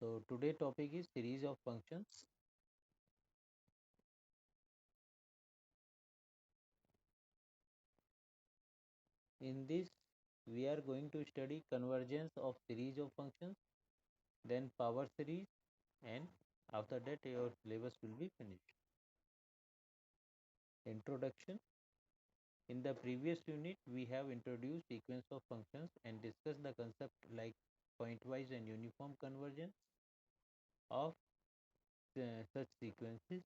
So today topic is series of functions. In this we are going to study convergence of series of functions, then power series, and after that your syllabus will be finished. Introduction. In the previous unit we have introduced sequence of functions and discussed the concept like pointwise and uniform convergence of such sequences.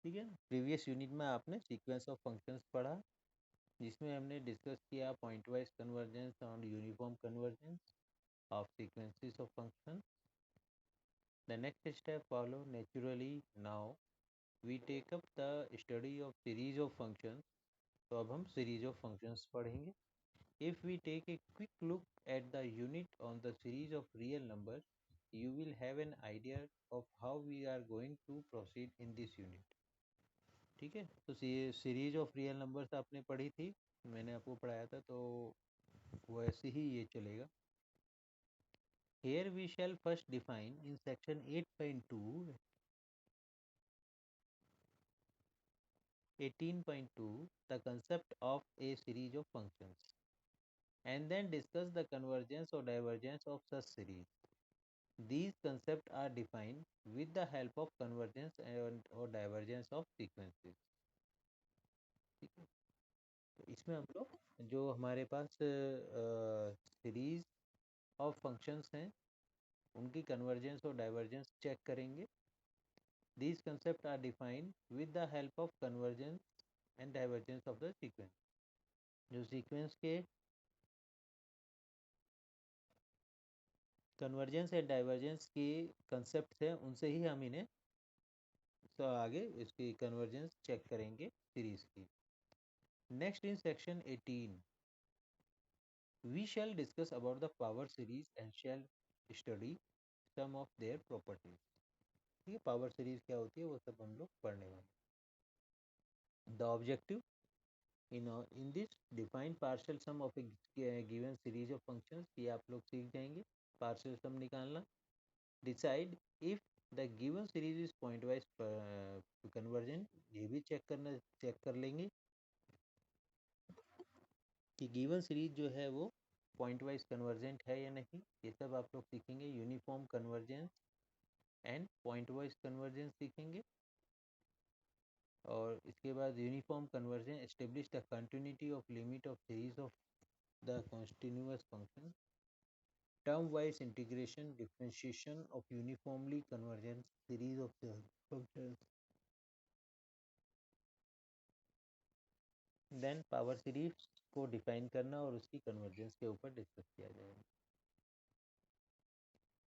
ठीक है, previous unit में आपने sequence of functions पढ़ा जिसमें हमने discuss किया point wise convergence और uniform convergence of sequences of functions. The next step follow naturally. Now we take up the study of series of functions. तो अब हम series of functions पढ़ेंगे. If we take a quick look at the unit on the series of real numbers, you will have an idea of how we are going to proceed in this unit. ठीक है, तो series of real numbers आपने पढ़ी थी, मैंने आपको पढ़ाया था, तो वैसे ही ये चलेगा. Here we shall first define in section 8.2 18.2 the concept of a series of functions and then discuss the convergence or divergence of such series. These concepts are defined with the help of convergence and or divergence of sequences. ठीक है, तो इसमें हम लोग जो हमारे पास series of functions हैं उनकी कन्वर्जेंस और डाइवर्जेंस चेक करेंगे. These concepts are defined with the help of convergence and divergence of the sequence. जो सीक्वेंस के कन्वर्जेंस एंड डाइवर्जेंस के कंसेप्ट हैं उनसे ही हम इन्हें तो आगे इसकी कन्वर्जेंस चेक करेंगे सीरीज की. Next in section 18 we shall discuss about the power series and shall study some of their properties. ठीक है, पावर सीरीज क्या होती है वो सब हम लोग पढ़ने वाले. The objective in this define partial sum of a given series of functions. ये आप लोग सीख जाएंगे partial sum निकालना. Decide if the given series is point wise convergent. ये भी चेक कर लेंगे कि गिवन सीरीज जो है वो पॉइंट वाइज कन्वर्जेंट है या नहीं. ये सब आप लोग सीखेंगे. Uniform convergence and point wise convergence सीखेंगे. और इसके बाद uniform conversion establish the continuity of limit of series of the continuous function. Term wise integration differentiation of uniformly convergent series of functions. Then power series को define करना और उसकी convergence के ऊपर डिस्कस किया जाएगा.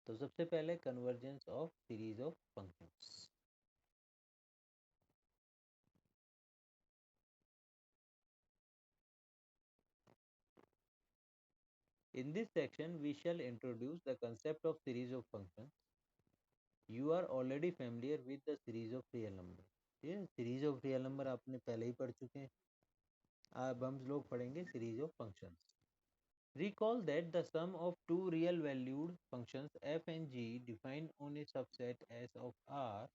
तो सबसे पहले convergence of series of functions. In this section we shall introduce the concept of series of functions. You are already familiar with the series of real number. ये सीरीज ऑफ रियल नंबर आपने पहले ही पढ़ चुके हैं. अब हम लोग पढ़ेंगे series of functions. Recall that the sum of two real valued functions f and g defined on a subset S of R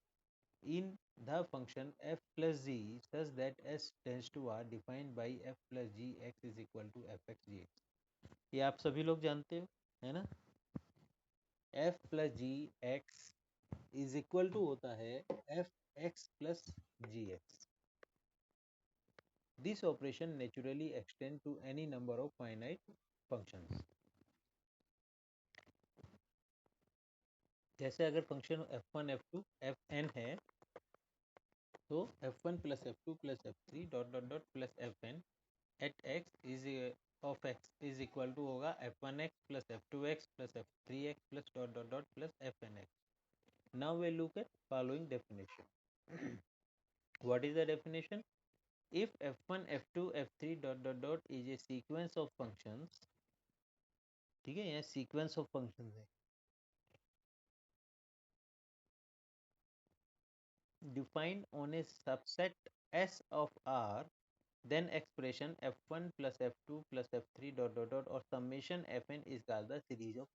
in the function f plus g such that S tends to R defined by f plus g x is equal to fx gx. ये आप सभी लोग जानते हो, है ना. f plus g x is equal to होता है f x plus g x. This operation naturally extends to any number of finite functions. जैसे अगर फंक्शन f1 f2 fn है तो f1 plus f2 plus f3 dot dot dot plus fn at x is of x is equal to होगा f1x plus f2x plus f3x plus dot dot dot plus fnx. Now we look at following definition. What is the definition? If f1 f2 f3 dot dot dot is a sequence of functions, ठीक है, यहाँ sequence of functions है, defined on a subset S of R, then expression f1 plus f2 plus f3 dot dot dot or summation fn is called the series of.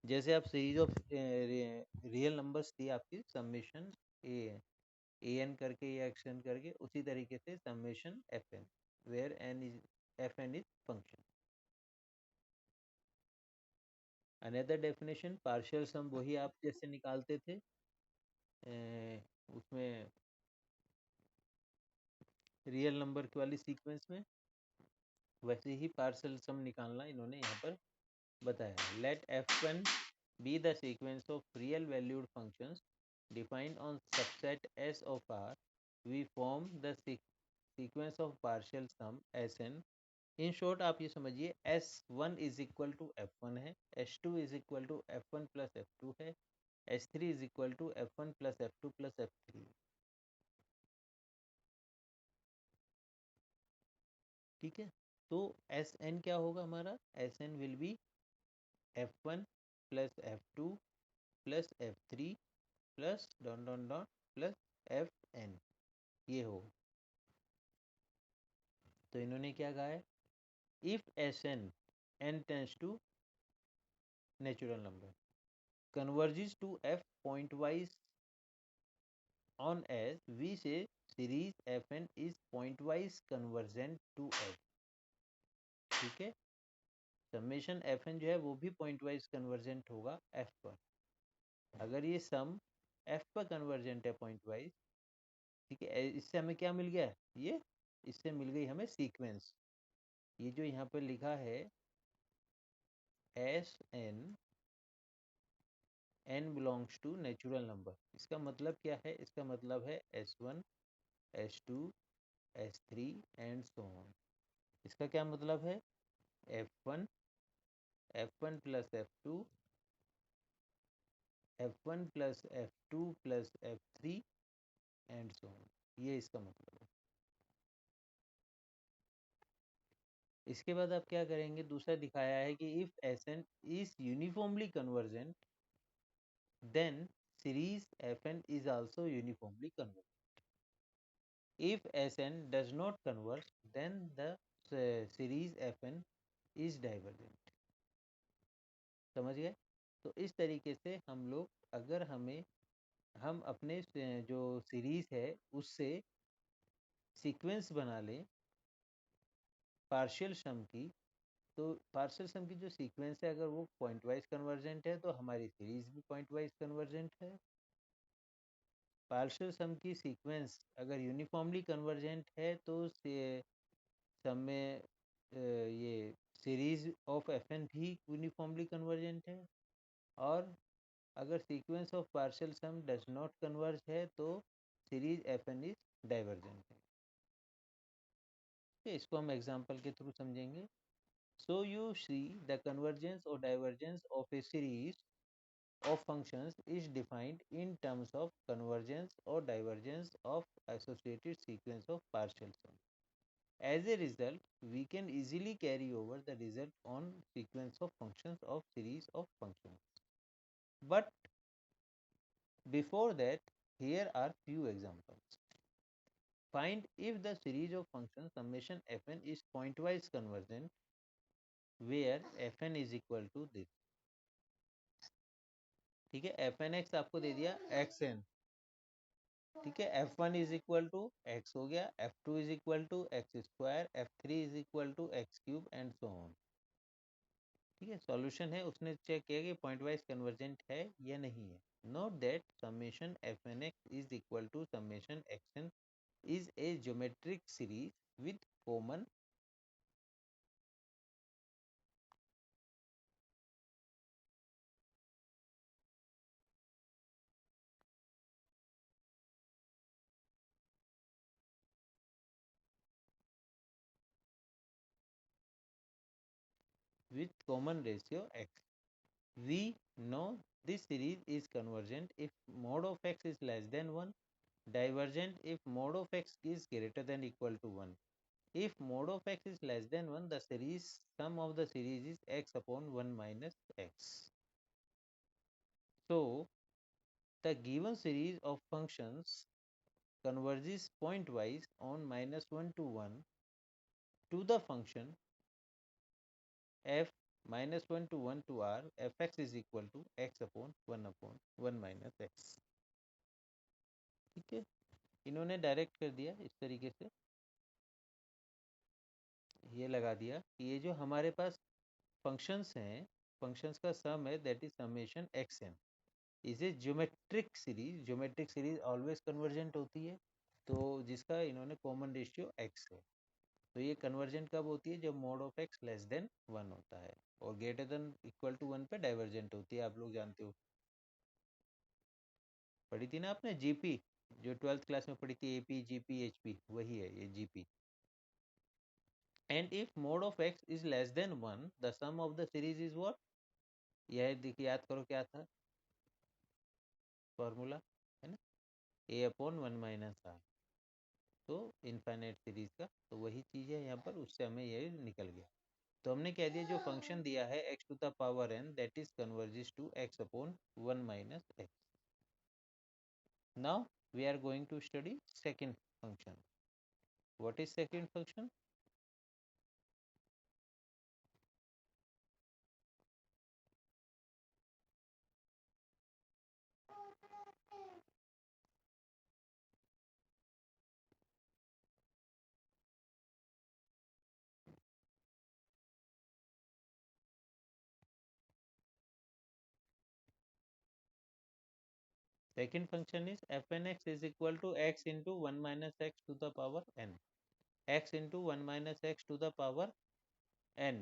जैसे आप series of real numbers थी आपकी summation A N करके या x N करके, उसी तरीके से summation F N, where N is F N is function. Another definition partial sum वही आप जैसे निकालते थे उसमें रियल नंबर वाली सीक्वेंस में, वैसे ही पार्शियल सम निकालना इन्होंने यहाँ पर बताया। Let F one be the sequence of real valued functions defined on subset S of R, we form the sequence of partial sum Sn। In short आप ये समझिए S1 is equal to F1 है, S2 is equal to F1 plus F2 है, S3 is equal to F1 plus F2 plus F3। ठीक है, तो Sn क्या होगा हमारा? Sn will be F1 plus F2 plus F3 plus dot dot dot plus Fn, ये होगा। तो इन्होंने क्या कहा है? If Sn n tends to natural number converges to F pointwise on S, we say series Fn is pointwise convergent to F। ठीक है, summation Fn जो है वो भी पॉइंटवाइज कन्वर्जेंट होगा F पर। अगर ये सम F पर कन्वर्जेंट है पॉइंटवाइज, ठीक है, इससे हमें क्या मिल गया? ये इससे मिल गई हमें सीक्वेंस। ये जो यहाँ पर लिखा है Sn n belongs to natural number, इसका मतलब क्या है? इसका मतलब है S1 S2 S3 and so on. इसका क्या मतलब है? F1 F1 plus F2 F1 plus F2 plus F3 and so on, ये इसका मतलब है। इसके बाद आप क्या करेंगे? दूसरा दिखाया है कि if Sn is uniformly convergent then series Fn is also uniformly convergent. If Sn does not converge, then the series Fn is divergent। समझ गए? तो इस तरीके से हम लोग, अगर हम अपने जो सीरीज है उससे सीक्वेंस बना लें पार्शियल सम की, तो पार्शियल सम की जो सीक्वेंस है अगर वो पॉइंट वाइज कन्वर्जेंट है तो हमारी सीरीज भी पॉइंट वाइज कन्वर्जेंट है। पार्शियल सम की सीक्वेंस अगर यूनिफॉर्मली कन्वर्जेंट है तो सम में ये सीरीज ऑफ Fn भी यूनिफॉर्मली कन्वर्जेंट है। और अगर sequence of partial sum does not converge है तो सीरीज Fn इज डाइवर्जेंट है। इसको हम एग्जांपल के थ्रू समझेंगे। So you see the convergence और divergence of a series of functions is defined in terms of convergence or divergence of associated sequence of partial sum। As a result, we can easily carry over the result on sequence of functions of series of functions. But before that, here are few examples. Find if the series of functions summation Fn is pointwise convergent where Fn is equal to this। ठीक है, Fn x आपको दे दिया xn, ठीक है, F1 is equal to x हो गया, F2 is equal to X square, F3 is equal to X cube and so on. ठीक है, सॉल्यूशन है, उसने चेक किया कि पॉइंट वाइज कन्वर्जेंट है या नहीं है। Note that summation Fn x is equal to summation Xn is a geometric series with common ratio x। We know this series is convergent if mod of x is less than 1, divergent if mod of x is greater than equal to 1। If mod of x is less than 1, the series sum of the series is x upon 1 minus x। So, the given series of functions converges pointwise on -1 to 1 to the function f -1 to 1 to r fx is equal to x/1 minus x। ठीक है, इन्होंने direct कर दिया इस तरीके से, ये लगा दिया कि ये जो हमारे पास फंक्शंस हैं, फंक्शंस का सम है, that is summation X N, is a geometric series. Geometric series always convergent होती है, तो जिसका इन्होंने कॉमन रेशियो एक्स है। तो ये कन्वर्जेंट कब होती है? जब mode of x less than 1 होता है और ग्रेटर देन इक्वल टू 1 पे डाइवर्जेंट होती है। आप लोग जानते हो, पढ़ी थी ना आपने जीपी, जो 12th क्लास में पढ़ी थी, एपी जीपी एचपी, वही है ये GP. And if mod of X is less than 1 the sum of the series is what? यह देखिए, याद करो क्या था फॉर्मूला, है ना, ए अपॉन 1 माइनस आर। तो इनफाइनाइट सीरीज का तो वही चीज़ है यहाँ पर, उससे हमें ये निकल गया। तो हमने कह दिया जो फंक्शन दिया है x to the power n that is converges to x upon 1 minus x। Now we are going to study second function. What is second function? Second function is fn x is equal to x into 1 minus x to the power n, x into 1 minus x to the power n।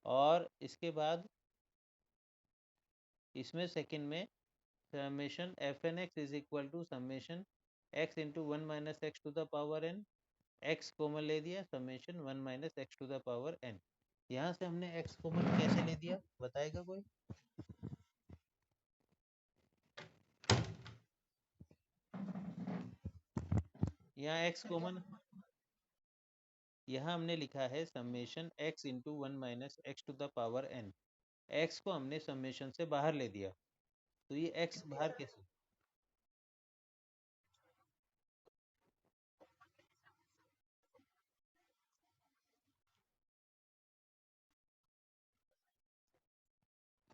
और इसके बाद इसमें second में summation F N x is equal to summation X into 1 minus X to the power N, X common ले दिया, summation 1 minus X to the power N. यहाँ से हमने एक्स कॉमन कैसे ले दिया, बताएगा कोई? यहाँ एक्स कॉमन, यहाँ हमने लिखा है summation X into 1 minus X to the power N. X को हमने समेशन से बाहर ले दिया, तो ये एक्स बाहर कैसे?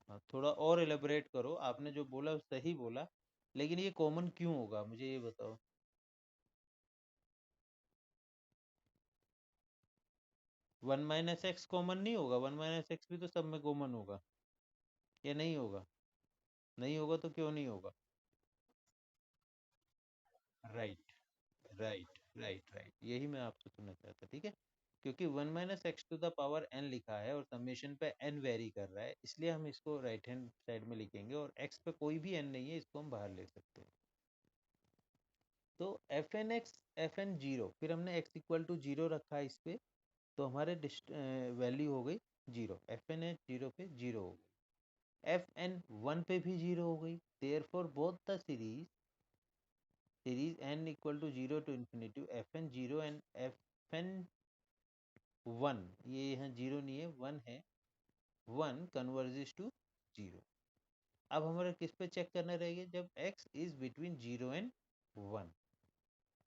हाँ, थोड़ा और एलेबोरेट करो, आपने जो बोला सही बोला, लेकिन ये कॉमन क्यों होगा, मुझे ये बताओ। 1 माइनस एक्स कॉमन नहीं होगा? 1 माइनस एक्स भी तो सब में कॉमन होगा, या नहीं होगा? नहीं होगा तो क्यों नहीं होगा? राइट, राइट, राइट, राइट, यही मैं आपसे सुनना चाहता, ठीक है। क्योंकि 1 minus X to the power N लिखा है और समेशन पे एन वेरी कर रहा है, इसलिए हम इसको राइट हैंड साइड में लिखेंगे, और एक्स पे कोई भी एन नहीं है, इसको हम बाहर ले सकते हैं। तो F N x, F N zero, फिर हमने एक्स इक्वल टू जीरो रखा है इस पे, तो हमारे वैल्यू हो गई zero, F N H zero पे जीरो हो गई, एफ एन वन पे भी जीरो हो गई। Therefore both the series N equal to zero to infinity F N zero and F N one, ये यहाँ जीरो नहीं है, वन है, वन कन्वर्जेस टू जीरो। अब हमारा किस पे चेक करना रहेगा? जब x is between zero and one.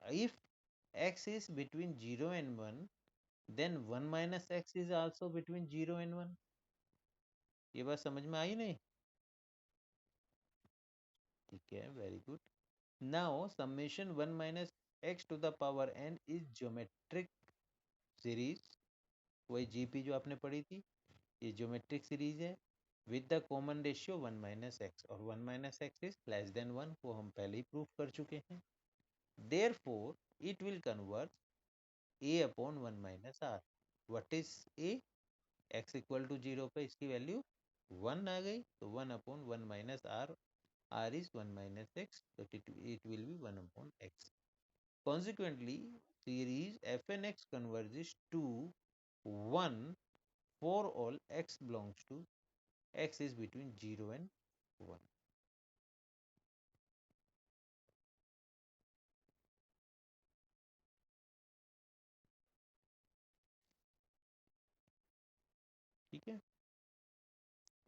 If x is between zero and one, then one minus X is also between zero and one. ये बात समझ में आई नहीं? ठीक है, very good. Now summation 1 minus X to the power n is geometric series, वही GP जो आपने पढ़ी थी, ये ज्योमेट्रिक सीरीज है with the common ratio 1 minus X, और 1 minus X is less than 1, वो हम पहले ही प्रूफ कर चुके हैं। Therefore it will convert a upon 1 minus R. What is a? x equal to zero पे इसकी वैल्यू 1 आ गई, तो 1 upon 1 minus R, r is 1 minus x, but it will be 1 upon x. Consequently, series fnx converges to 1 for all x belongs to x is between 0 and 1. ठीक है,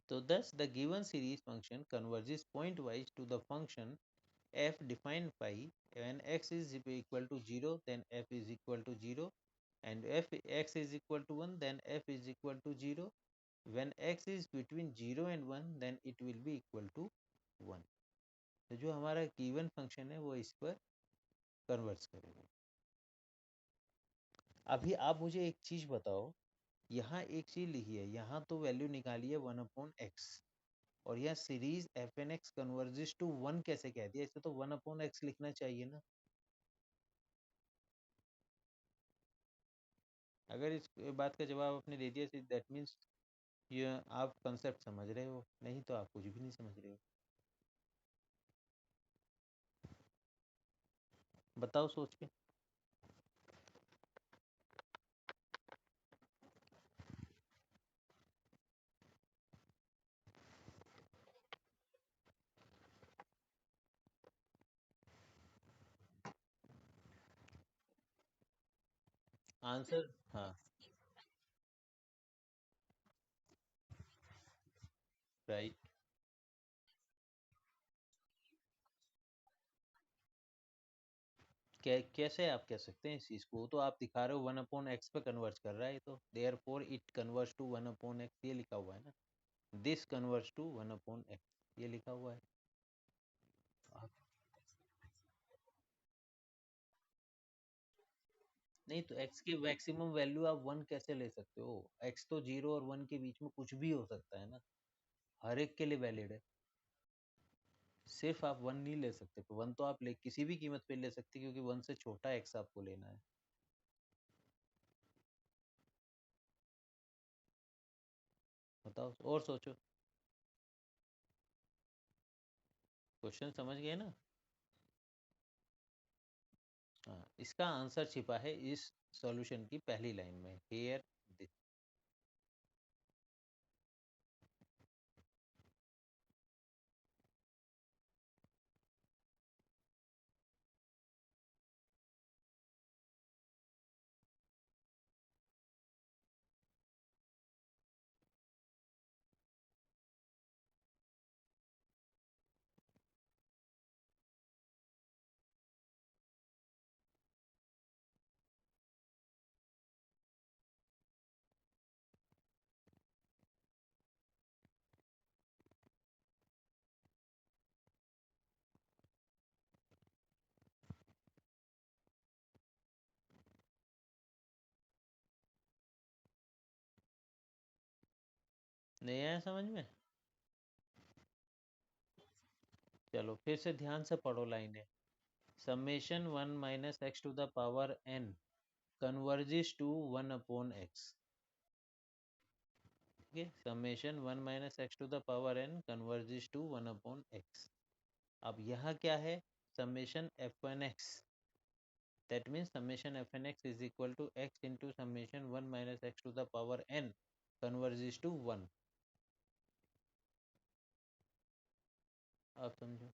तो thus the given series function converges pointwise to the function f defined phi when x is equal to 0 then f is equal to 0, and f x is equal to 1 then f is equal to 0, when x is between 0 and 1 then it will be equal to 1. तो जो हमारा given function है वो इस पर converts करेगा. अभी आप मुझे एक चीज बताओ, यहाँ एक चीज लिखी है, यहाँ तो वैल्यू निकाली है 1/x और यहाँ series F N X converges to 1 कैसे कह दिया? इसे तो 1/x लिखना चाहिए ना. अगर इस बात का जवाब आपने दे दिया दैट मीन्स ये आप कंसेप्ट समझ रहे हो, नहीं तो आप कुछ भी नहीं समझ रहे हो. बताओ सोच के. आंसर, हाँ. राइट. कैसे आप कह सकते हैं इस चीज को? तो आप दिखा रहे हो 1/x पे कन्वर्ट कर रहा है, तो therefore it converts to 1/x, ये लिखा हुआ है ना. दिस कन्वर्ट्स टू 1/x, ये लिखा हुआ है. आप- नहीं तो x की मैक्सिमम वैल्यू आप 1 कैसे ले सकते हो? x तो 0 और 1 के बीच में कुछ भी हो सकता है ना, हर एक के लिए वैलिड है. सिर्फ आप 1 नहीं ले सकते, 1 तो आप ले किसी भी कीमत पे ले सकते, क्योंकि 1 से छोटा x आपको लेना है. बताओ और सोचो. क्वेश्चन समझ गए ना? हाँ, इसका आंसर छिपा है इस सॉल्यूशन की पहली लाइन में. हियर. नहीं आया समझ में? चलो फिर से ध्यान से पढ़ो लाइनें. Summation 1 - x to the power n converges to 1/x. ठीक है, summation 1 - x to the power n converges to 1/x. अब यहाँ क्या है? Summation f1x. That means summation fnx is equal to x into summation 1 - x to the power n converges to 1. आप समझो.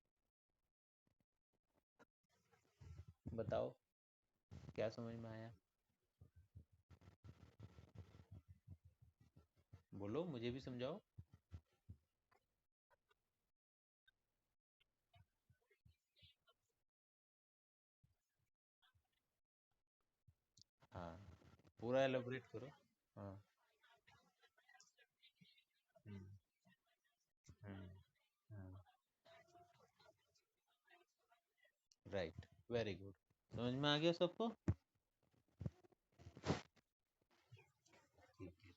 बताओ क्या समझ में आया? बोलो, मुझे भी समझाओ. हाँ, पूरा एलोबरेट करो. हाँ. हम्म. हम्म. हम्म. राइट. Very good. समझ में आ गया सबको? ठीक है.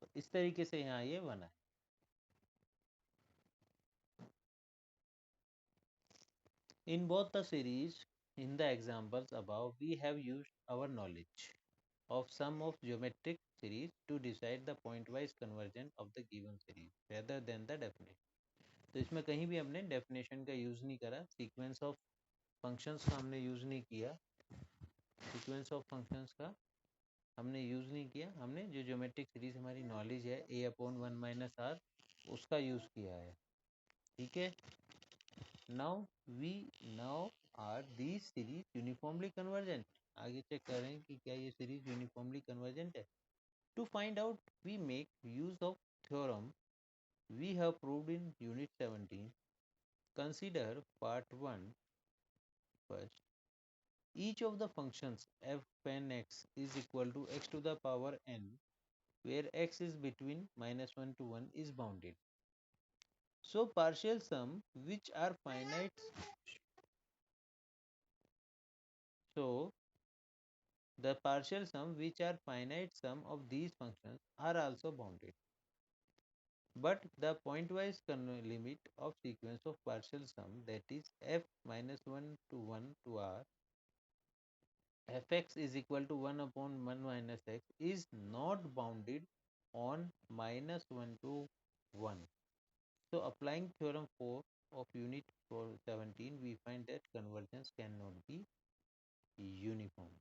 तो इस तरीके से यहाँ ये बना है. In both the series, in the examples above, we have used our knowledge of sum of geometric series to decide the pointwise convergence of the given series rather than the definition. तो इसमें कहीं भी हमने definition का use नहीं करा, sequence of functions का हमने यूज़ नहीं किया. सीक्वेंस ऑफ फंक्शंस का हमने यूज़ नहीं किया. हमने जो ज्योमेट्रिक सीरीज हमारी नॉलेज है a/1 - r, उसका यूज़ किया है. ठीक है. Now we now are these series uniformly convergent. आगे चेक करें कि क्या ये सीरीज यूनिफॉर्मली कन्वर्जेंट है. To find out we make use of theorem we have proved in unit 17. Consider part 1 first. Each of the functions f n x is equal to x to the power n where x is between -1 to 1 is bounded. So partial sum which are finite, so the partial sum which are finite sum of these functions are also bounded. But the pointwise limit of sequence of partial sum, that is f minus 1 to 1 to r, fx is equal to 1 upon 1 minus x, is not bounded on -1 to 1. So applying theorem 4 of unit 417, we find that convergence cannot be uniform.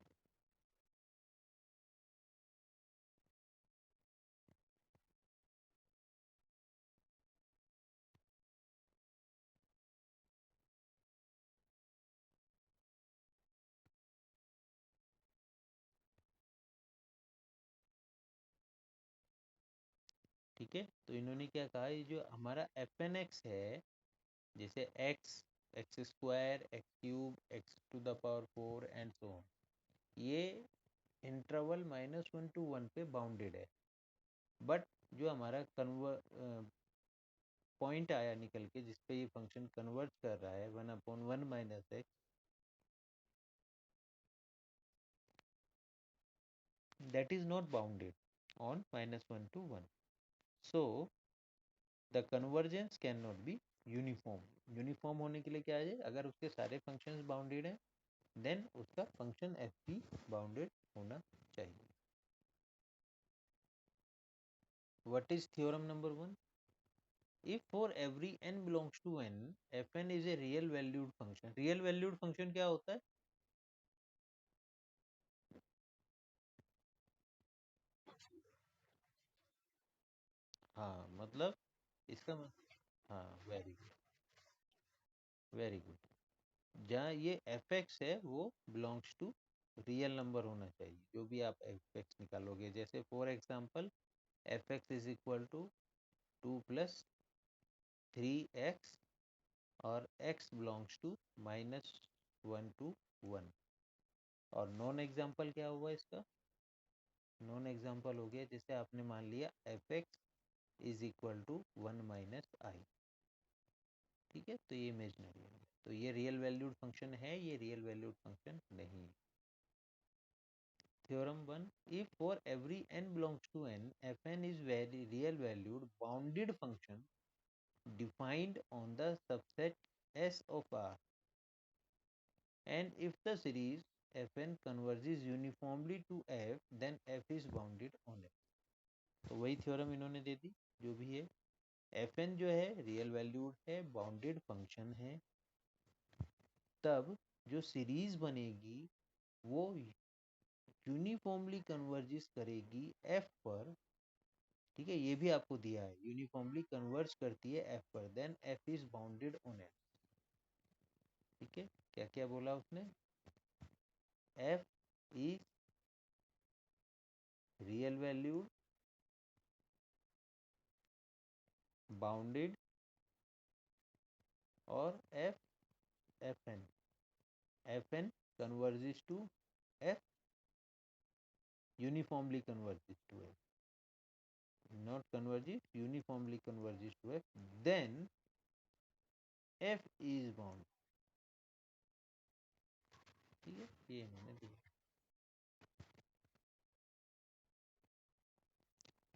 ठीक है, तो इन्होंने क्या कहा, ये जो हमारा F N X है, जैसे X, X square, X cube, X to the power 4 and so on, ये इंटरवल -1 to 1 पे बाउंडेड है. बट जो हमारा पॉइंट आया निकल के जिसपे ये फंक्शन कन्वर्ज कर रहा है 1/1 minus x, that is not bounded on -1 to 1. So the convergence cannot be uniform. Uniform होने के लिए क्या है, अगर उसके सारे फंक्शंस बाउंडेड हैं देन उसका फंक्शन एफ भी बाउंडेड होना चाहिए. What is theorem number 1? if for every n belongs to n, fn is a real valued function. Real valued function क्या होता है? हाँ मतलब इसका हाँ, वेरी गुड, वेरी गुड. जहाँ ये एफ एक्स है वो बिलोंग्स टू रियल नंबर होना चाहिए. जो भी आप एफ एक्स निकालोगे, जैसे for example F X is equal to 2 + 3x, और x बिलोंग्स टू -1 to 1. और नॉन एग्जाम्पल क्या हुआ इसका? नॉन एग्जाम्पल हो गया जैसे आपने मान लिया F X is equal to 1 - i. ठीक है, तो ये इमेजनरी है, तो ये रियल वैल्यूड फंक्शन है, ये रियल वैल्यूड फंक्शन नहीं. Theorem 1, if for every n belongs to n, fn is very real valued bounded function defined on the subset S of R, and if the series fn converges uniformly to f, then f is bounded on f. तो वही theorem इन्होंने दे दी जो भी है. fn जो है real valued है, bounded function है, तब जो सीरीज बनेगी वो यूनिफॉर्मली कन्वर्जिस करेगी एफ पर. ठीक है, ये भी आपको दिया है, यूनिफॉर्मली कन्वर्ज करती है एफ पर, then F is bounded on F. ठीक है, क्या क्या बोला उसने? F is real valued bounded, और F F N converges to F, uniformly converges to F, not converges, uniformly converges to f, then f is bound. ठीक है, ये मैंने दिया.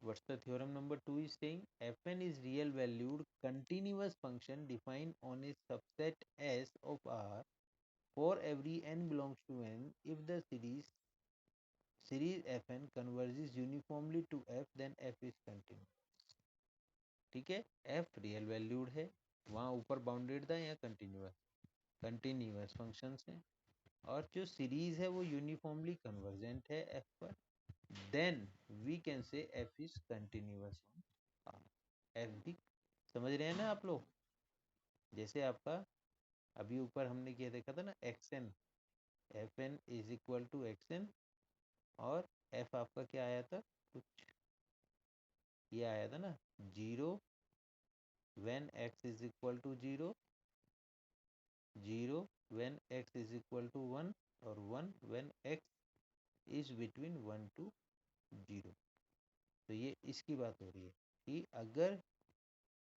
What's the theorem number 2 is saying? Fn is real valued continuous function defined on a subset S of R for every n belongs to n. If the series Fn converges uniformly to F, then F is continuous. ठीक है, F real valued है, वहाँ ऊपर bounded था, यहाँ continuous function है, और जो सीरीज है वो यूनिफॉर्मली कन्वर्जेंट है F पर, then we can say F is continuous on R. F भी समझ रहे हैं ना आप लोग? जैसे आपका अभी ऊपर हमने क्या देखा था ना, X N, F N is equal to X N, और एफ आपका क्या आया था, कुछ ये आया था ना, 0 when X is equal to 0, 0 when X is equal to 1, और 1 when X is between 1 to 0. तो ये इसकी बात हो रही है कि अगर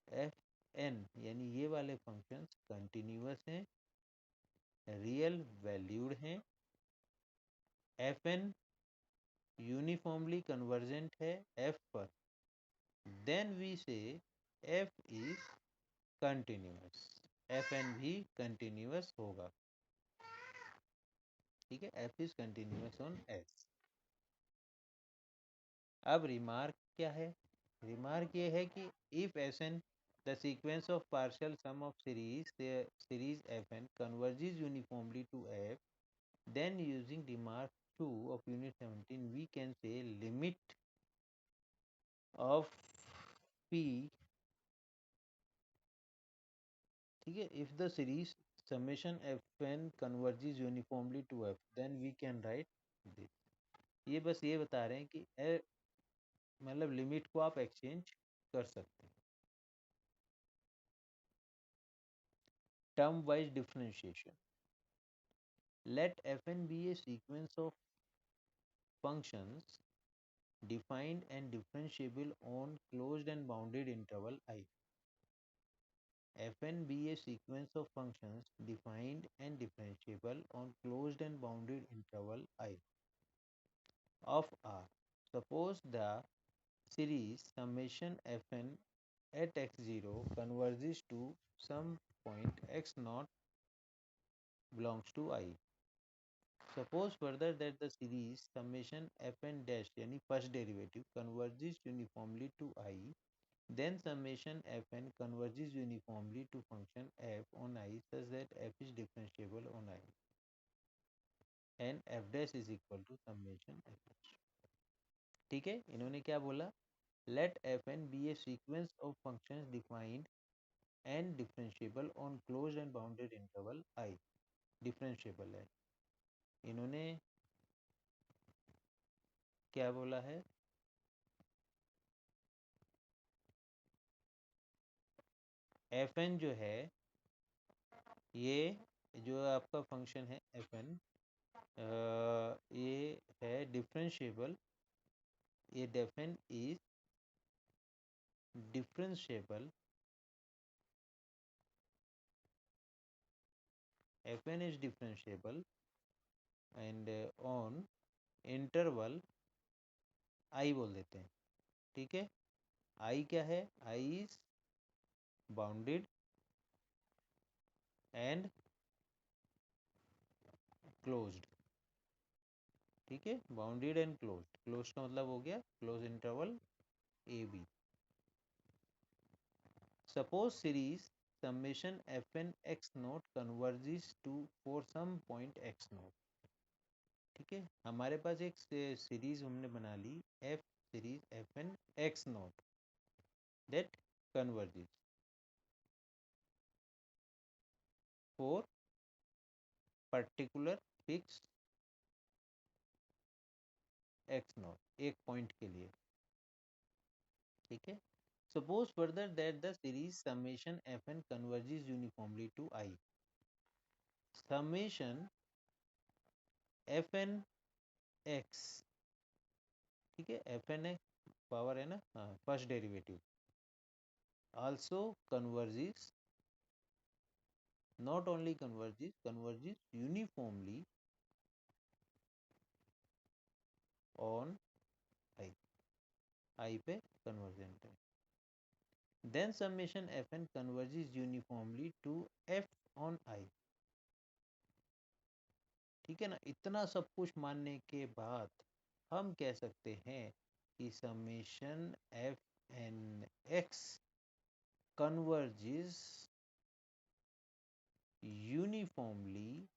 एफ एन यानी ये वाले फंक्शंस कंटिन्यूअस हैं, रियल वैल्यूड हैं, एफ एन यूनिफॉर्मली कन्वर्जेंट है एफ पर, then we say F is continuous, F N भी कंटिन्यूअस होगा। ठीक है, F is continuous on S. अब रिमार्क क्या है? रिमार्क ये है कि if S N the sequence of partial sum of series F N converges uniformly to F, then using remark 2 of unit 17 we can say limit of p, ठीक है, if the series summation fn converges uniformly to f then we can write this। ये बस ये बता रहे हैं कि मतलब लिमिट को आप एक्सचेंज कर सकते हैं। Term wise differentiation, let fn be a sequence of functions defined and differentiable on closed and bounded interval I। Fn be a sequence of functions defined and differentiable on closed and bounded interval I of R. Suppose the series summation Fn at x0 converges to some point x0 belongs to I. Suppose further that the series summation Fn dash यानी first derivative converges uniformly to I, then summation Fn converges uniformly to function f on I such that f is differentiable on I and f dash is equal to summation f dash। ठीक है, इन्होंने क्या बोला? let fn be a sequence of functions defined and differentiable on closed and bounded interval I। differentiable है, इन्होंने क्या बोला है? fn जो है, ये जो आपका फंक्शन है fn, ये है डिफरेंशिएबल, ये fn is differentiable, fn is differentiable and on interval I बोल देते हैं। ठीक है, I क्या है? I is bounded and closed। ठीक है, बाउंडेड एंड क्लोज्ड, क्लोज का मतलब हो गया close interval A B. Suppose series summation F N X naught converges to for some point X naught. ठीक है, हमारे पास एक सीरीज हमने बना ली F series F N X naught that converges for particular fix X naught, एक point के लिए। ठीक है, suppose further that the series summation fn converges uniformly to I। summation fn x, ठीक है, fn x पावर है ना, हाँ, first derivative also converges, not only converges uniformly on I पे कन्वर्जेंट है। then summation fn converges uniformly to f on I। ठीक है ना, इतना सब कुछ मानने के बाद हम कह सकते हैं कि summation F N X converges uniformly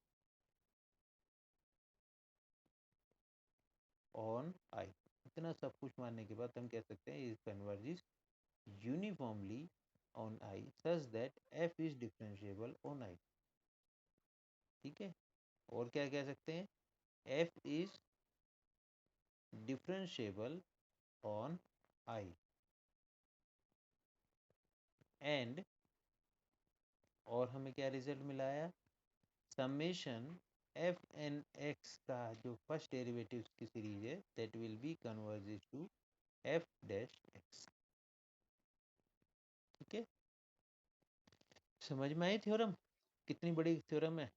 on I. इतना सब कुछ मानने के बाद हम कह सकते हैं is converges uniformly on I such that F is differentiable on I. ठीक है, और क्या कह सकते हैं? F is differentiable on I and, और हमें क्या रिजल्ट मिला है? समेशन एफ एन एक्स का जो फर्स्ट डेरिवेटिव की सीरीज है that will be converges to F dash X. ठीक है, समझ में आई थ्योरम? कितनी बड़ी थ्योरम है?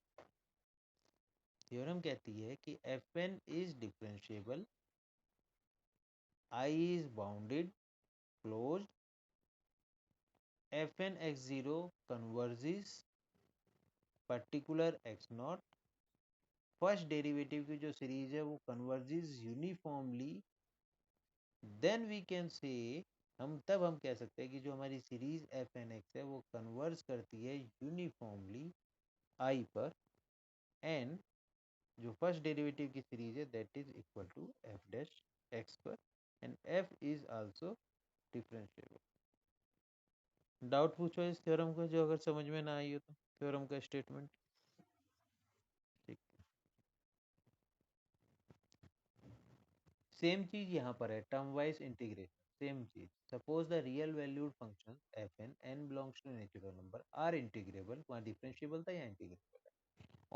थ्योरम कहती है कि F N is differentiable, I is bounded, closed, F N X zero converges particular X naught, first derivative की जो सीरीज है वो converges uniformly, then we can say, हम कह सकते हैं कि जो हमारी सीरीज एफ एन एक्स है वो कन्वर्ज करती है यूनिफॉर्मली आई पर, एंड जो फर्स्ट डेरिवेटिव की सीरीज है that is equal to F dash X पर, and F is also differentiable. Doubt पूछो इस थ्योरम को जो अगर समझ में ना आई हो तो, थ्योरम का स्टेटमेंट। ठीक, सेम चीज यहाँ पर है, टर्म वाइज इंटीग्रेशन, सेम चीज। Suppose the real valued function f n n belongs to natural number are integrable, वहाँ डिफरेंशिएबल था, यहाँ इंटीग्रेबल है,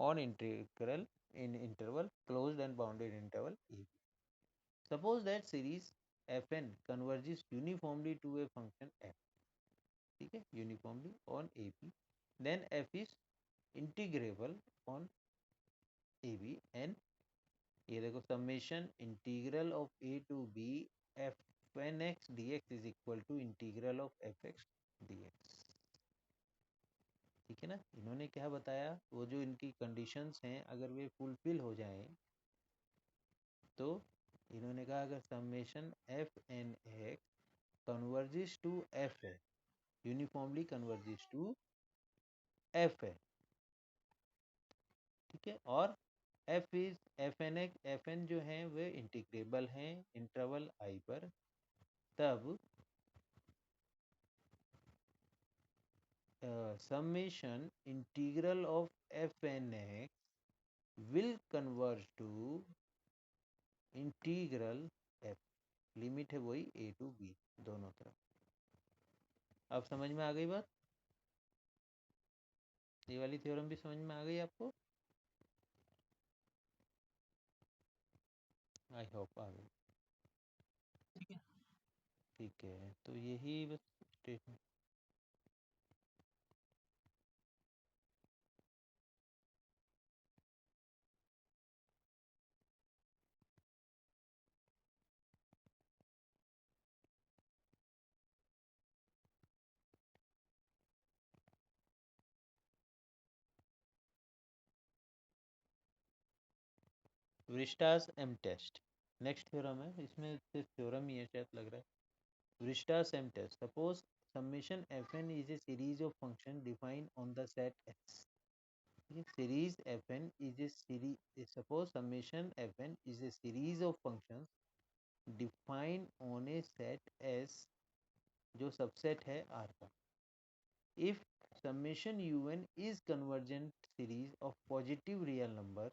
on integral in interval closed and bounded interval a b. Suppose that series fn converges uniformly to a function f, ठीक है, uniformly on ab, then f is integrable on ab, and ये देखो summation integral of a to b fn x dx is equal to integral of fx dx। ठीक है ना, इन्होंने क्या बताया, वो जो इनकी कंडीशंस हैं अगर वे फुलफिल हो जाएं तो इन्होंने कहा अगर summation F N x converges to f है, यूनिफॉर्मली कन्वर्जिस टू एफ है, ठीक है, और f is F N x F n जो है वे इंटीग्रेबल हैं इंटरवल आई पर, तब summation integral of f N x will converge to integral f, limit है वही ए टू बी दोनों तरफ। अब समझ में आ गई बात? ये वाली थ्योरम भी समझ में आ गई आपको? आई होप आ गई। ठीक है, तो यही बस statement. Weierstrass M test, next theorem है, इसमें सिर्फ थ्योरम ही है शायद लग रहा है। Weierstrass M test, suppose summation fn is a series of function defined on the set x, series fn is a series, suppose summation fn is a series of functions defined on a set s जो subset है r का, if summation un is convergent series of positive real number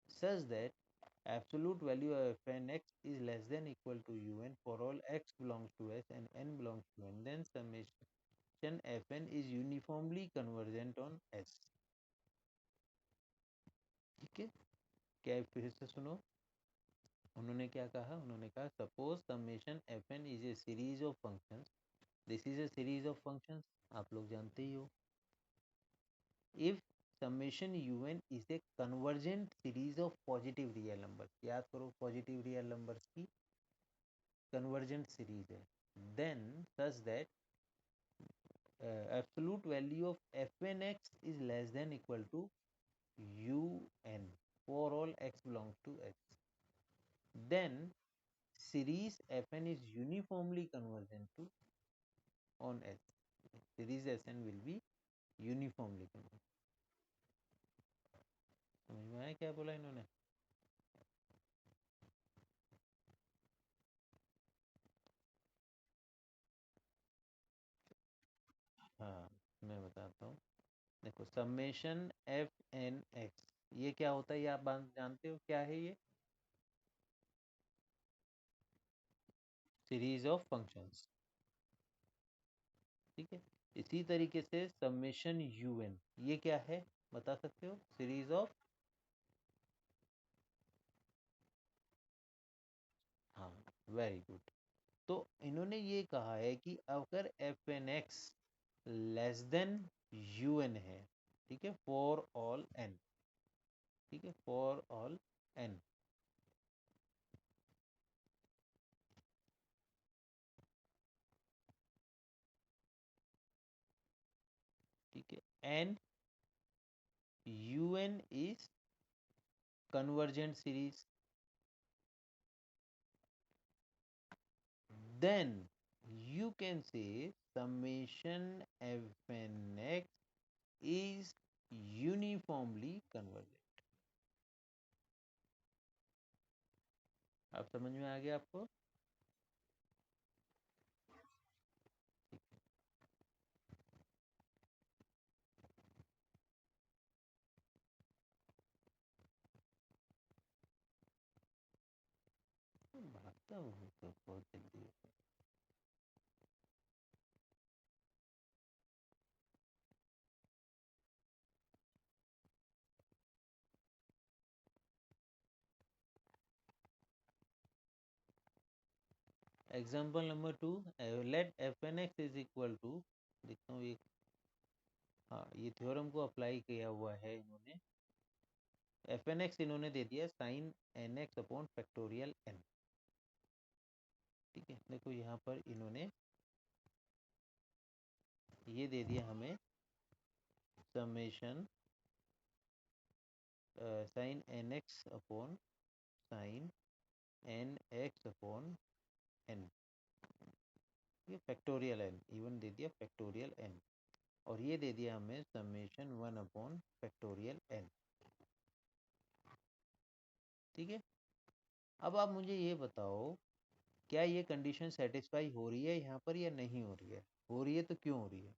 such that absolute value of fn x is less than equal to un for all x belongs to s and n belongs to n, then summation fn is uniformly convergent on s। ठीक है, क्या फिर से सुनो, उन्होंने क्या कहा, उन्होंने कहा suppose summation fn is a series of functions, this is a series of functions, आप लोग जानते ही हो, if summation un is a convergent series of positive real numbers, याद करो पॉजिटिव रियल नंबर्स की convergent series है, then such that absolute value of fn x is less than equal to un for all x belongs to x, then series fn is uniformly convergent to on s, series sn will be uniformly convergent। समझ में आया क्या बोला इन्होंने? हाँ, मैं बताता हूँ, देखो समेशन एफ एन एक्स ये क्या होता है, ये आप जानते हो क्या है, ये सीरीज ऑफ फंक्शंस, ठीक है, इसी तरीके से समेशन यू एन ये क्या है बता सकते हो, सीरीज ऑफ, हाँ, वेरी गुड, तो इन्होंने ये कहा है कि अगर f N x less than u n है, ठीक है, फॉर ऑल एन, ठीक है, फॉर ऑल एन, ठीक है, and u n is convergent series, then you can say summation fnx is uniformly convergent. आप समझ में आ गया आपको? भागता हूँ तो बहुत जल्दी। Example number 2, let f N x is equal to, देखता हूँ ये, हाँ ये थ्योरम को अप्लाई किया हुआ है इन्होंने। एफ एन एक्स इन्होंने दे दिया sine n x upon factorial n, ठीक है। देखो यहाँ पर इन्होंने ये दे दिया हमें summation sine n x upon sine n x upon n, ये फैक्टोरियल एन, इवन दे दिया फैक्टोरियल एन, और ये दे दिया हमें summation one upon factorial n, ठीक है। अब आप मुझे ये बताओ, क्या ये कंडीशन सेटिस्फाई हो रही है यहाँ पर या नहीं हो रही है? हो रही है तो क्यों हो रही है?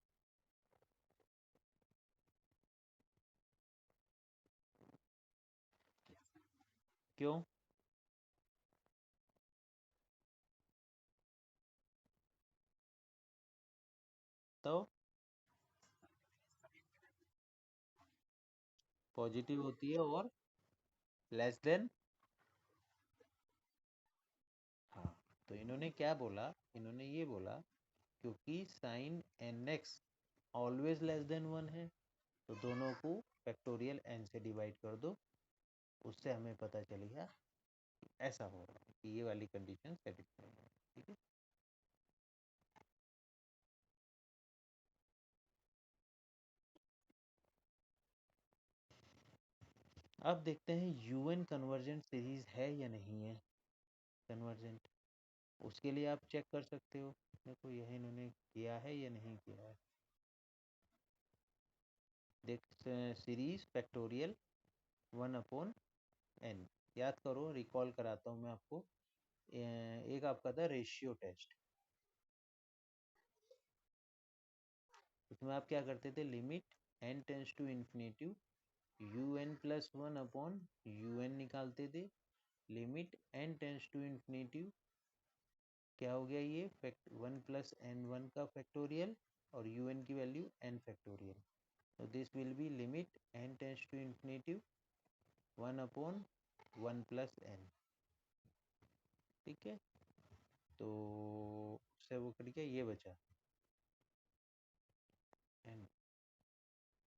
क्यों? तो पॉजिटिव होती है और लेस देन, हाँ, तो इन्होंने क्या बोला, इन्होंने ये बोला क्योंकि sine n x always less than one है, तो दोनों को फैक्टोरियल एन से डिवाइड कर दो, उससे हमें पता चलेगा ऐसा हो रहा है कि ये वाली कंडीशन सेटिस्फाई है, ठीक है। अब देखते हैं यूएन कन्वर्जेंट सीरीज है या नहीं है कन्वर्जेंट। उसके लिए आप चेक कर सकते हो, देखो यह इन्होंने किया है या नहीं किया है। देख, series factorial one upon n, याद करो, रिकॉल कराता हूँ मैं आपको। एक आपका था रेशियो टेस्ट, उसमें आप क्या करते थे, limit n tends to infinity u n plus one upon u n निकालते थे, limit n tends to infinity, क्या हो गया ये, fact one plus n one का फैक्टोरियल और यू एन की वैल्यू एन फैक्टोरियल, तो this will be limit n tends to infinity one upon one plus n, ठीक है। तो उससे वो कर क्या, ये बचा एन,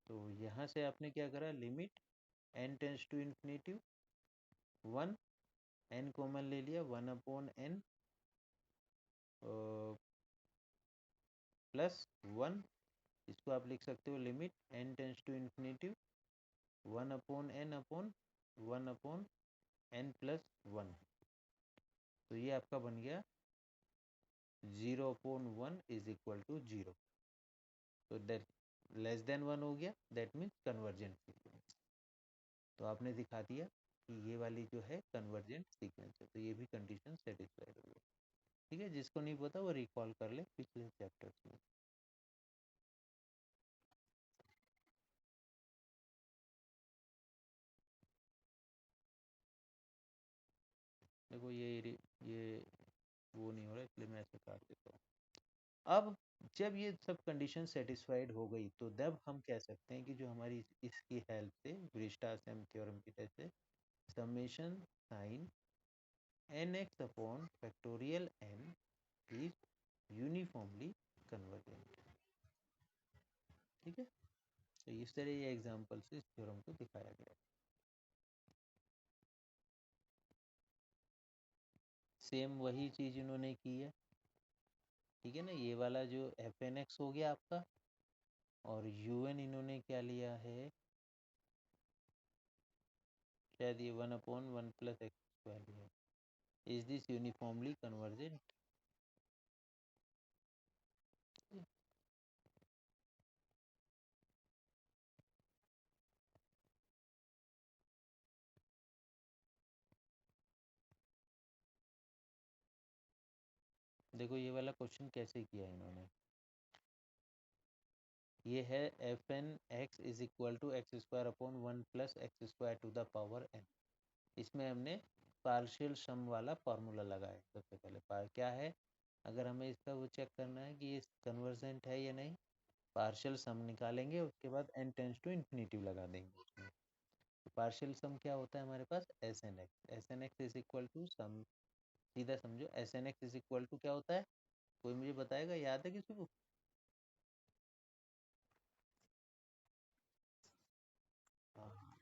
तो यहाँ से आपने क्या करा, limit n tends to infinity one, n common ले लिया, one upon n plus one, इसको आप लिख सकते हो limit n tends to infinity one upon n plus one, तो ये आपका बन गया 0/1 इज इक्वल टू 0, तो दैट लेस देन वन हो गया, दैट मीन्स कन्वर्जेंट सीक्वेंस। तो आपने दिखा दिया कि ये वाली जो है कन्वर्जेंट सीक्वेंस है, तो ये भी कंडीशन सेटिस्फाइड हो गई, ठीक है। जिसको नहीं पता वो रिकॉल कर ले पिछले चैप्टर्स में। देखो ये वो नहीं हो रहा, इसलिए मैं ऐसे काट देता हूँ। अब जब ये सब कंडीशन सेटिस्फाइड हो गई, तो तब हम कह सकते हैं कि जो हमारी इसकी हेल्प से ब्रिस्टा-सेम थ्योरम की तरह से summation sine n x upon factorial n is uniformly convergent. ठीक है, तो इस तरह ये एग्जांपल से इस थ्योरम को दिखाया गया। सेम वही चीज इन्होंने की है, ठीक है ना। ये वाला जो एफ एन एक्स हो गया आपका, और यू एन इन्होंने क्या लिया है, शायद ये 1/1 + x² लिया। Is this uniformly convergent? देखो ये वाला क्वेश्चन कैसे किया है इन्होंने, ये है f N x is equal to x² + x² इसमें हमने पार्शियल सम वाला फार्मूला लगाया। सबसे पहले क्या है, अगर हमें इसका वो चेक करना है कि ये कन्वर्जेंट है या नहीं, पार्शियल सम निकालेंगे, उसके बाद n टेंस टू इन्फिनिटिव लगा देंगे उसमें। तो पार्शियल सम क्या होता है हमारे पास, S N x is equal to sum, सीधा समझो S N x is equal to क्या होता है, कोई मुझे बताएगा, याद है किसी को? हाँ,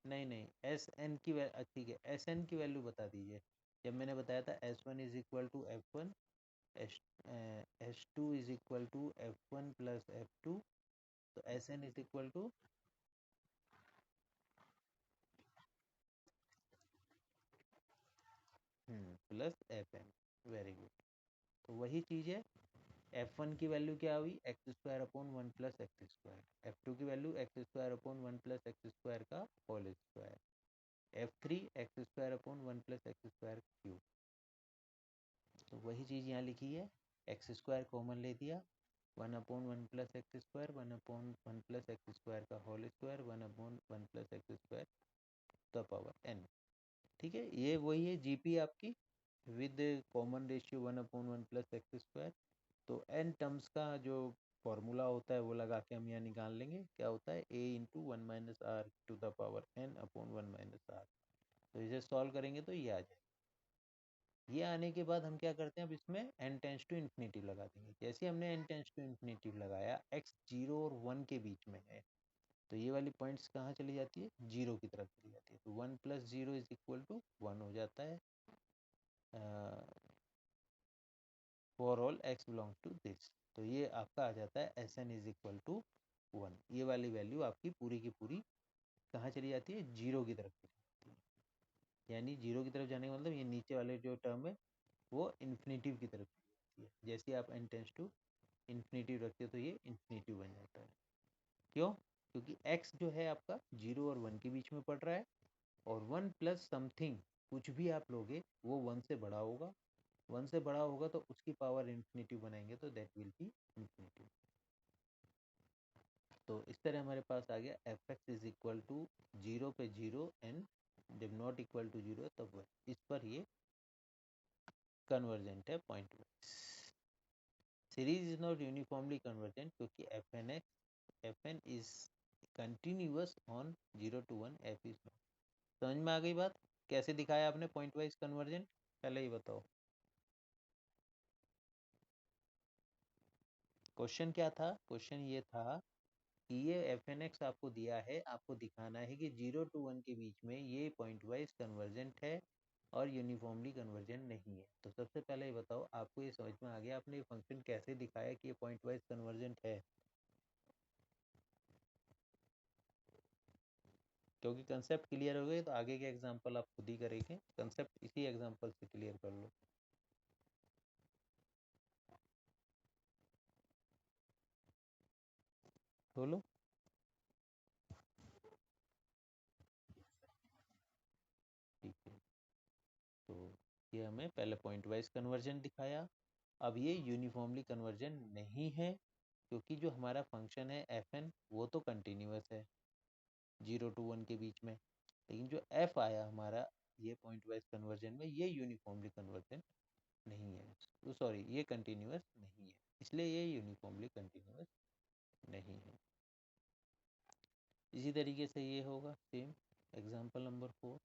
नहीं नहीं, एस एन की ठीक है, एस एन की वैल्यू बता दीजिए। जब मैंने बताया था S1 = F1, S2 = F1 + F2, तो Sn = plus f n. Very good. तो वही चीज़ है, F1 की वैल्यू क्या हुई, x² / 1 + x², F2 की वैल्यू x² / 1 + x² का whole square, F3 x² / 1 + x²³ तो वही चीज़ यहाँ लिखी है, x² कॉमन ले दिया, 1/1 + x², 1/1 + x² का whole square, 1/1 + x² the power n। ठीक है, ये वही है जीपी आपकी, विद कॉमन रेशियो 1/1 + x²। तो n टर्म्स का जो फॉर्मूला होता है वो लगा के हम यहाँ निकाल लेंगे, क्या होता है a × 1 - r⁴ तो इसे सॉल्व करेंगे तो ये आ जाए। ये आने के बाद हम क्या करते हैं, अब इसमें n टेंस टू इन्फिनिटिव लगा देंगे। जैसे हमने n टेंस टू इन्फिनिटिव लगाया, x 0 और 1 के बीच में है, तो ये वाली पॉइंट्स कहाँ चली जाती है, 0 की तरफ चली जाती है। तो 1 + 0 = 1 हो जाता है, for all x belong to this. तो ये आपका आ जाता है Sn = 1। ये वाली वैल्यू आपकी पूरी की पूरी कहाँ चली जाती है, 0 की तरफ चली जाती है। यानी 0 की तरफ जाने का मतलब ये नीचे वाले जो टर्म है वो इन्फिनिटिव की तरफ चली जाती है। जैसे आप n टेंस टू इन्फिनिटिव रखते हो तो ये इन्फिनिटिव बन जाता है। क्यों? क्योंकि x जो है आपका 0 और 1 के बीच में पड़ रहा है, और 1 + समथिंग कुछ भी आप लोगे वो 1 से बड़ा होगा, 1 से बड़ा होगा तो उसकी पावर इन्फिनिटिव बनाएंगे तो दैट विल बी इन्फिनिटिव। तो इस तरह हमारे पास आ गया f(x) = 0 पे 0 n, जब नॉट इक्वल टू 0 तब 1। इस पर ये कन्वर्जेंट है point wise. Series is not uniformly convergent क्योंकि fn is continuous on 0 to 1, f is not. समझ में आ गई बात, कैसे दिखाया आपने पॉइंट वाइज कन्वर्जेंट, पहले ही बताओ। क्वेश्चन क्या था, क्वेश्चन ये था कि ये एफ एन एक्स आपको दिया है, आपको दिखाना है कि 0 to 1 के बीच में ये पॉइंट वाइज कन्वर्जेंट है और यूनिफॉर्मली कन्वर्जेंट नहीं है। तो सबसे पहले ये बताओ, आपको ये समझ में आ गया आपने ये फंक्शन कैसे दिखाया कि ये पॉइंट वाइज कन्वर्जेंट है? क्योंकि कंसेप्ट क्लियर हो गए तो आगे के एग्जाम्पल आप खुद ही करेंगे, कंसेप्ट इसी एग्जाम्पल से क्लियर कर लो। बोलो। ठीक है, तो ये हमें पहले पॉइंट वाइज कन्वर्जन दिखाया। अब ये यूनिफॉर्मली कन्वर्जन नहीं है, क्योंकि जो हमारा फंक्शन है एफ एन वो तो कंटिन्यूस है 0 to 1 के बीच में, लेकिन जो एफ आया हमारा ये पॉइंट वाइज कन्वर्जन में, ये यूनिफॉर्मली कन्वर्जन नहीं है, तो सॉरी ये कंटिन्यूस नहीं है, इसलिए ये यूनिफॉर्मली कंटिन्यूस नहीं है। इसी तरीके से ये होगा सेम। एग्जाम्पल नंबर 4,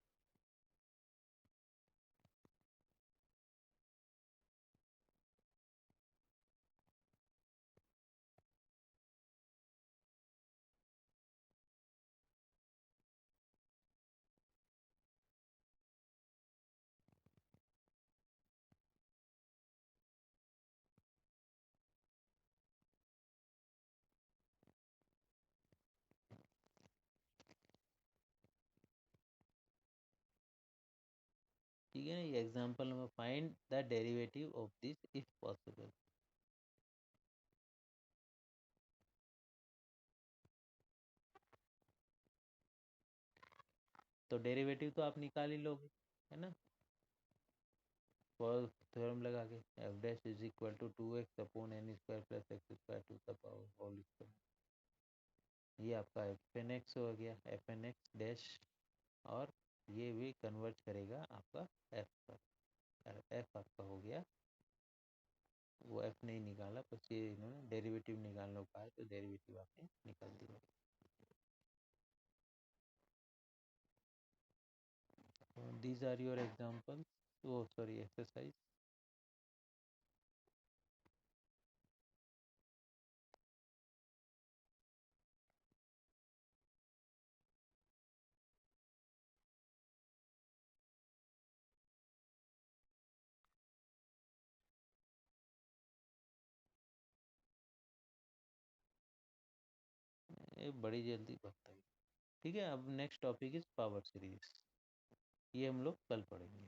है ना, ये एग्जाम्पल में find the derivative of this if possible. तो डेरिवेटिव तो आप निकाल ही लोगे, है ना, फॉर थ्योरम लगा के f dash is equal to 2x upon n square plus x square to the power whole square. ये आपका एफ एन एक्स हो गया, एफ एन एक्स डैश, और ये भी कन्वर्ट करेगा आपका एफ पर, एफ आपका हो गया, वो एफ नहीं निकाला, बस ये इन्होंने डेरिवेटिव निकालने को कहा, तो डेरिवेटिव आपने निकाल दिया। These are your examples, oh sorry exercise. ये बड़ी जल्दी बनता है। ठीक है, अब next topic is power series, ये हम लोग कल पढ़ेंगे।